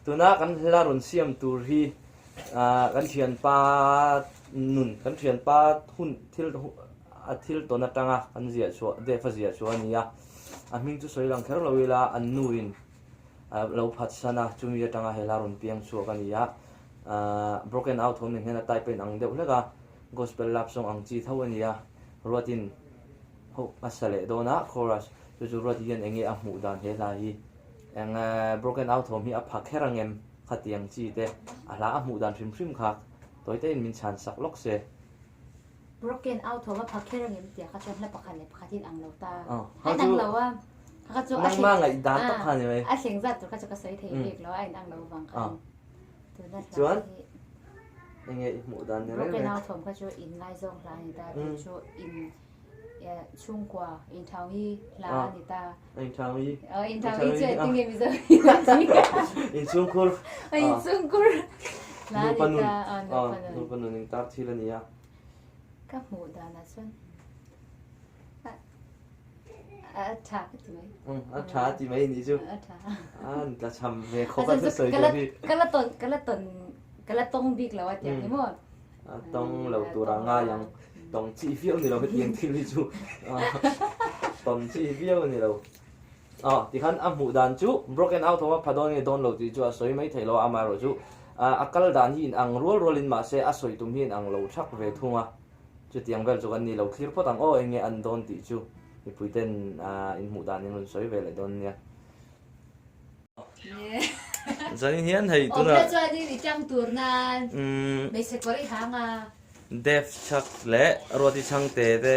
ตัวน่ะกันลารุนเสียมตูรีกันเชียนปานุนกันเชียนปาหุ่นทิลตัวนัดตั้งกันเสียชัวเดฟเสียชัวนี่มิงจุสวยหลังแค่เราเวลานูรินเราพัฒนาจุมีตั้งให้ลารุนเพียงชัวกันนี่broken out ผมเนี่ยนะไตเป็นอังเดียวเลยก็ gospel lap song อังจีเท่านี้รัวตินโหมาเสลดโดนะ chorus จู่ๆรัวที่ยันเองอ่ะหมู่ดานเฮลาฮีเอง broken out ผมมีอ่ะพักแค่รังเอ็มขัดยังจีเตะอะไรอ่ะหมู่ดานริมคักตัวเต้นมินชันสักล็อกเซ่ broken out ผมว่าพักแค่รังเอ็มเดียวเขาชอบให้พักกันเลยพักที่อังเราตาให้นังเราว่าเขาจะนั่งมั่งไอ้ดานตกขันยังไงเสียงจัดตัวเขาจะกระใสเทอีกแล้วไอ้นังเราบางครั้งจวนยังไงหมู่ดานเนี่ย broken out ผมเขาจะอินไลซ์ซองลานิตาจะอินช่วงกว่าอินทาวีลานิตาอินทาวีอินทาวีจะติ้งเงี้ยมิจะอินซุงคูร์อินซุงคูร์ลานิตานูปนุนตัดทีละนี่กับหมู่ดานส่วนชาติไหมชาติไหมนี่จูจะทำเมคกันสวยๆพี่ก็ละตรงบิ๊กแล้วว่าอย่างนี้หมดต้องเราตัวร่างงายังต้องจีเฟี้ยวนี่เราเอียงที่ลิจูต้องจีเฟี้ยวนี่เราที่ขันหมู่ดานจู broken out ว่าพัดอนเนี่ยโดนเราจีจูสวยไม่ถ่ายเราอามาเราจูกัลดานหินอังรัวลินมาเสียสวยตุ้มหินอังเราชักเวทุ่งจุดยังเวลจูกันนี่เราคลีร์พอตั้งเองอันโดนติจูมีพูดถึงอินหมู่ดานนี่มันสวยเวลเลยโดนเนี่ยจะนี่เห็นให้ตัวน่ะจะนี่ดิจังตัวนั้นไม่ใช่ก็เลยหางเดฟชักเละรถที่ช่างเตะ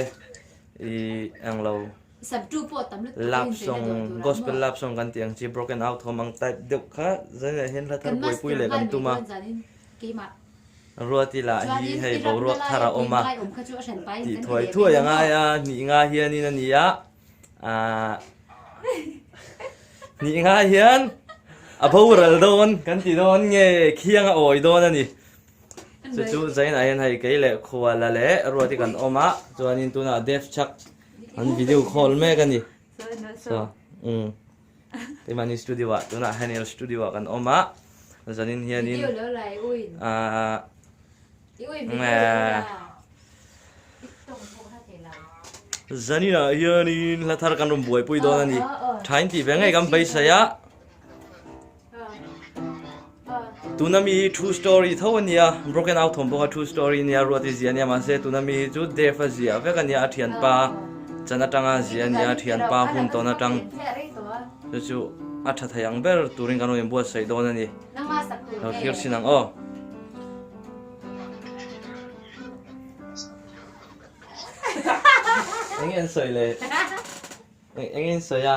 อังเราสับจูปอดตำลึกลับส่ง gospel ลับส่งกันเตียงจี broken out ทอมังไตเด็กค่ะจะเห็นละทั้งปุยเลยกันตัวมารถที่ละฮีให้บอกรถทาราออกมาที่ถอยทั่วยังไงนี่ง่ายเฮียนี่นั่นนี่นี่ง่ายเฮียนพูดเราโดนกันที่โดนเงี้ยเคียงโอยโดนนั่นนี่จู่ๆใจไหนให้เกย์เล่ขวาละเล่รถที่กันออกมาจวนนี้ตัวน่ะเดฟชักอันวิดีโอคอลแม่กันนี่ที่มันในสตูดิโอตัวน่ะให้ในสตูดิโอกันออกมาจวนนี้เฮียนี่จวนนี้น่ะเฮียนี่ละทาร์กันรุ่มบวยปุยโดนนั่นนี่ท้ายที่เป็นไงกันไปเสียตัวนั้นมี true story เท่านี้ broken out ผมบอกว่า true story เนี่ยรู้ที่เสียเนี่ยมาเสียตัวนั้นมีจุดเดฟเสียเพื่อกันเนี่ยเทียนป้าจันทังเสียเนี่ยเทียนป้าหุ่นตัวนั้นจู่ๆอัฐทยังเบอร์ตัวริงกันโอ้ยบัวใส่โดนนี่เราเที่ยวสินังเอ็งสวยเลยเอ็งสวย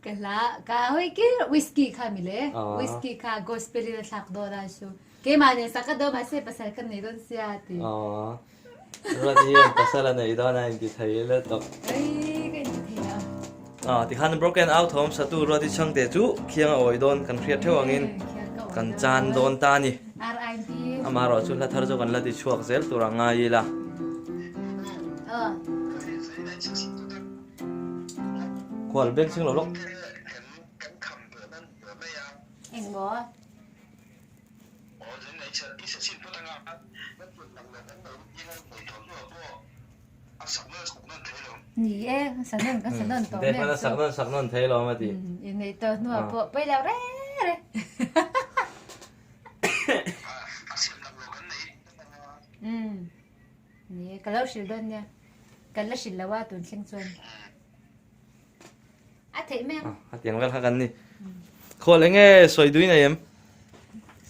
กันละก็เฮ้ยกี่วิสกี้ค่ะมิเล่วิสกี้ค่ะ gospel นี่สักโดนชูเกี่ยมันเนี่ยสักโดนมาเสียภาษากันนี่โดนเสียทีรู้ที่ภาษาละเนี่ยโดนอะไรที่ไทยเลยตกกันที่เที่ขัน broken out ผมสัตว์รู้ที่ช่างเตจูเคียงโอยโดนกันเครียดเท่างั้นกันจานโดนตานี่อามาเราชุดละทาร์จกันละที่ช่วงเซลตัวง่ายละขวดเบงซิงหรอลูกเอ็งบ่นี่เอ๊ะสันนั่นก็สันนั่นตัวเนี่ยเด็กมันสักนั่นเทลอมาดิยินดีตัวนัวพอไปแล้วเร่นี่ก็แล้วสิเดินเนี่ยกันแล้วสิแล้วว่าตุนเชียงชวนเถียงแม่เถียงกันกันนี่คนเลยงี้สวยด้วยนะยัม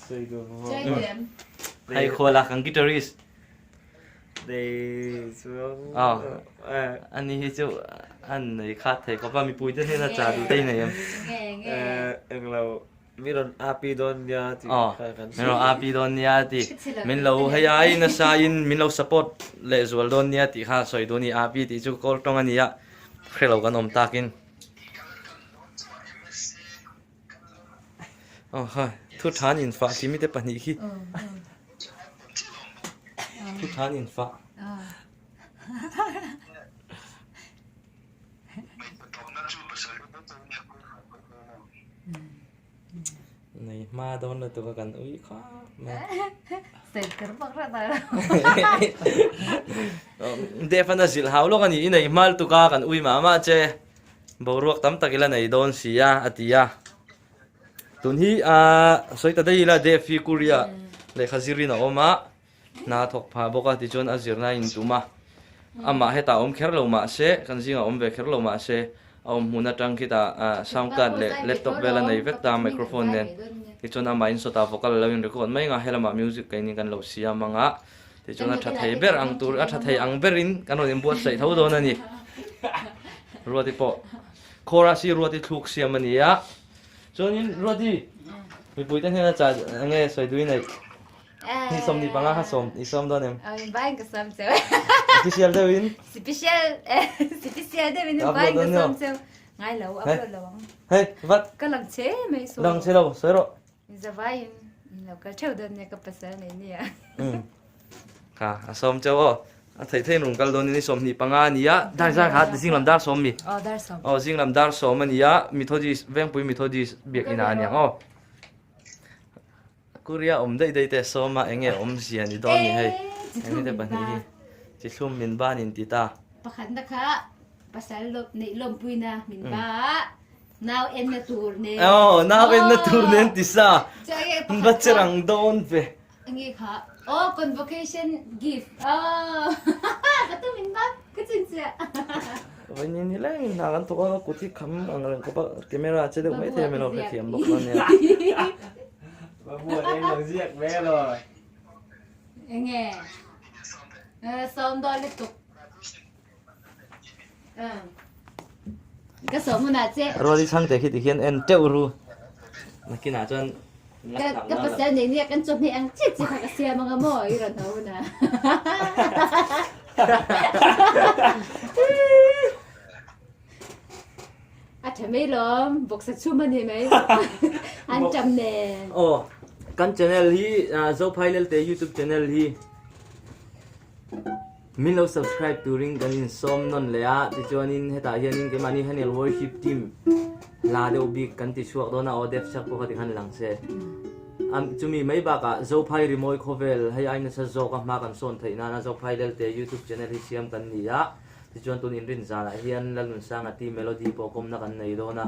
สวยด้วยให้คนละกันกีตาริสเดช่วงอันนี้จู่อันนี้ขาดเทก็ว่ามีปุยจะให้น่าจะดูได้นะยัมเรามีรถอาปีโดนยาที่มีรถอาปีโดนยาที่มินเราให้ยายน่าใช่มินเราสปอร์ตเลสวอลโดนยาที่ข้าสวยตัวนี้อาปีที่จู่ก็ตรงอันนี้เคยเรากันอมตากินทุกท่านอินฟ้าที่ไม่ได้ปนิกิทุกท่านอินฟ้า này ma đón là tụiกันอุ้ยข้าแม่ เสร็จกันบอกเราแต่ เดฟันน่ะสิลหาวโลกันนี่ในมาลตุกากันอุ้ยมาเจบรวกตั้มตะกิละในโดนเสียอติยาตุนฮีสวยตะได้ละเดฟิกุริยาเลยขจิรินออกมานาทกพาบอกว่าที่จนอาจิรนาอินตุมาอามาให้ตาเคร์ลมาเชกันจิงเวเคร์ลมาเชมุนาจังคิดซาวด์การ์ดเลแล็ปท็อปเวลาในเวกตาไมโครโฟนเนี่ยที่จนอามาอินสตาโวกัลเราอินเรคคอร์ดไม่ง่ายละมามิวสิกกันนี่กันเราเสียมังที่จนอาชัดไทยเบอร์อังตูร์อาชัดไทยอังเบอรินกันเราเอ็มบวชใส่เท่าโดนนี่รัวที่ปอโคราซีรัวที่ทุกเสียมันนี่จนนี่รัวที่มีปุ๋ยตั้งแต่จัดยังไงสวยด้วยนี่นี่สมดีปังอ่ะสมอีสมโดนเอ็ม บ้านก็ซ้ำเซล ที่เชียร์เดวิน specialเดวินบ้านก็ซ้ำเซลง่ายแล้วอัพโหลดแล้ว เฮ้ยวัด ก็ลังเช่ไม่สู้ ลังเชลล์สวยหรอ จะไปเราก็เช่าเดินเนี่ยก็ภาษาไหนเนี่ย ค่ะสมเจ้าไทยเทนุ่งกันโดนนี่สมนี่ปังอ่ะนี่ได้จ้าค่ะจริงลำดาสมมี อ๋อได้ซ้ำ จริงลำดาสมมันนี่มีทอดีเวงปุยมีทอดีเบียกอินาเนี่ยกูเรียได้แต่สมมาเองเสียนี่โดนนี่ให้เองได้บันนี้จิชุ่มมินบ้านอินติตา ประคันนะคะภาษาลบในลมปุยนะมินบ้า now in the tour เนี่ย now in the tour เนี่ยติสา จะไงประคัน บัดเจรังโดนเฟ งี้ค่ะconvocation gift ก็ต้องมินบ้าก็จริงเสีย วันนี้นี่แหละนากันตัวกูที่คำอันนั้นก็ปะแคมเมราจะได้ไม่เทียมเราเทียมบอกนั่นเนี่ย มาบวชเองเราเรียกแม่เลย ไงซ้อมดอลเลยตุกก็ซ้อมมันอาจจะ รอที่ช่างแต่คิดที่เขียนเอ็นเจ้ารู้นักกินอาจจะ ก็ภาษาเนี่ยกันจบนี่อังจิตสิค่ะก็เสียมังกรโม่อีรันเท่านะอาจจะไม่ล้อมบอกสักชั่วมันเห็นไหมอันจำแนน โอ้กันช anel ฮีโซไพเลลเต YouTube channel ฮีมิเรา subscribe ตูริงกันอินซ้อมนนเลยที่จวนอินเหตุการณ์นี้ก็มันนี่ฮันเอล worship team ลาเดอบิกันที่ช่วยโดนเอาเดฟชักพวกที่หันหลังเสจุมีไม่บากโซไพรีโมยโคเวลให้ไอ้นั่นจะโซกับมากันส่วนไทยนาโซไพเลลเต YouTube channel ที่เสียมกันนี่ที่จวนตุนินรินซานะเฮียนลันนุนสังอาทีเมโลดี้โปรคมนักกันในโดนะ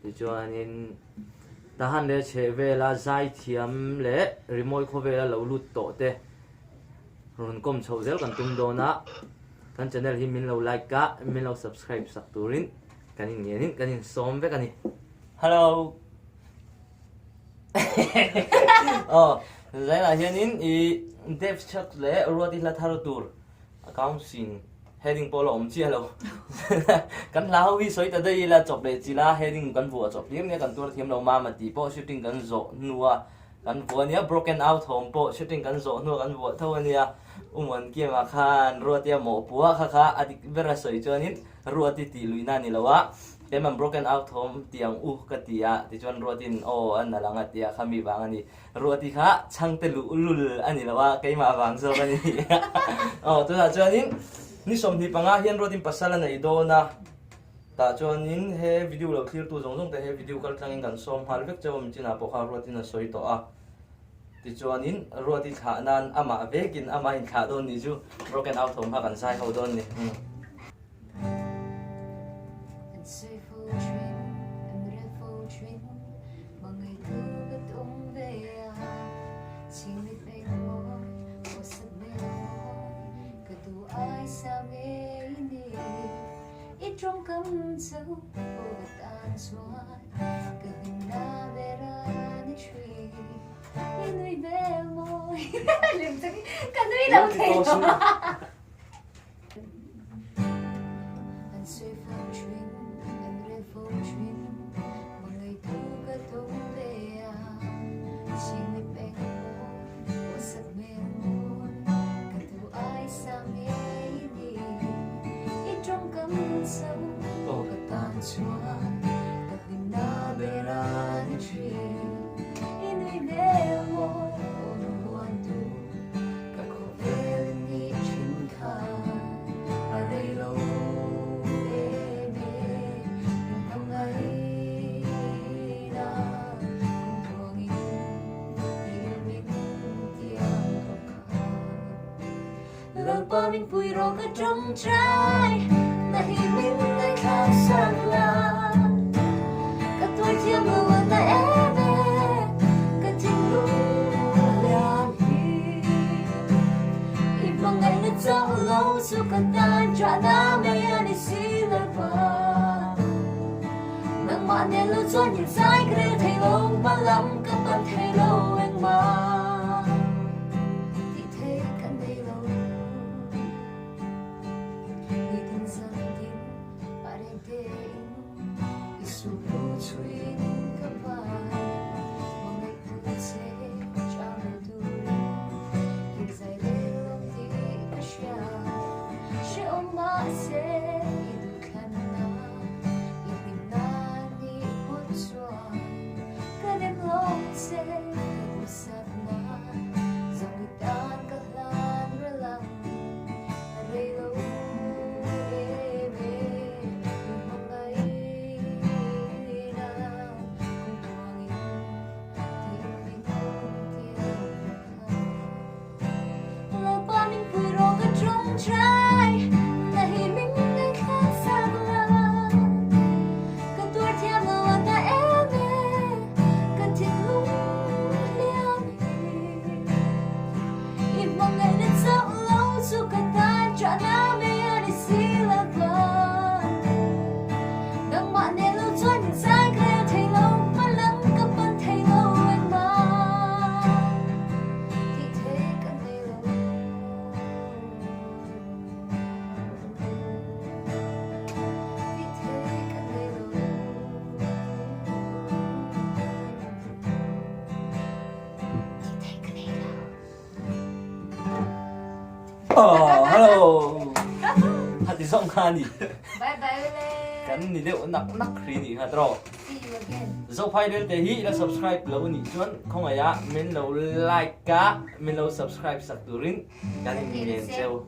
ที่จวนอินทหารเลเชเวลาใจเทียมเลรีโมยโคเวลาเราลุดโตเตรุนกลมโชว์เซลกันตุ้มโดนะกันช anel ที่มินเราไลค์กะมินเรา subscribe สักตัวรินกันนี่นี่กันนี่ซ้อมไปกันนี่ฮัลโหลใจละเฮียนินอีเดฟชักเลรัวที่ละทารุตูร์accounting heading polo cia lo kan lau hi soi ta dei la chop le chila heading kan vu chop lim ne kan tur thiam lo ma ti po shooting kan zo nuwa kan vu ania broken out home po shooting kan zo nu kan vu tho ania umon ki ma khan rotia mo puwa kha adik bera soi chonin ruati ti luina ni lawa keman broken out home tiang ka tia ti chon ruatin an na langa tia khami wang ani ruati kha changte lu ulul ani lawa keima wang zo ani tu na choninนี่สมที่ปังอาเฮียนรถอินปัสสาวะในโดนะแต่จวนนี้เฮวิดีโอเราคลิปตัวจงแต่เฮวิดีโอก็ตั้งกันสมฮาร์เวกจะว่ามันจีน่าปกครองรถอินสวยตัวที่จวนนี้รถอินขานันอามาเวกินอามาอินขาโดนนี่จู broken out ผมพากันใช้เขาโดนนี่trong cấm dấu vô tàn xóa cứ hình na về ra đi truy như nuôi bé môi liền cái nuôi đâu thấy anh suy phong chuyến anh lên phong chuyến một ngày thu cả thung về chỉ người bé môi một giấc mê môi cả thu ai xa mê đi trong cấm sâu cả tan xóa cả tình na bê ra đi truy in người bé môi ôn buồn tu cả khổ về lên đi chuyến ba mình vui rồi cả trong trái là hi mình ngày khác sang là cả tuổi thiêu mưa là em cả tình lúc là hi bằng ngày nó dẫu lâu su cả tan trả na mê anh xin lời vợ nắng mạn nên lâu cho nhìn sai cái thấy lâu ba lắm các bạn thấy lâu anh mà hello hạt thì xong ha nhỉ bye bye cái này đều nặng nặng khi nhỉ hạt rồi see you again dấu file del te hi la subscribe lâu nhỉ chuan không ai mình lâu like cả mình lâu subscribe sắc turin cái này mình treo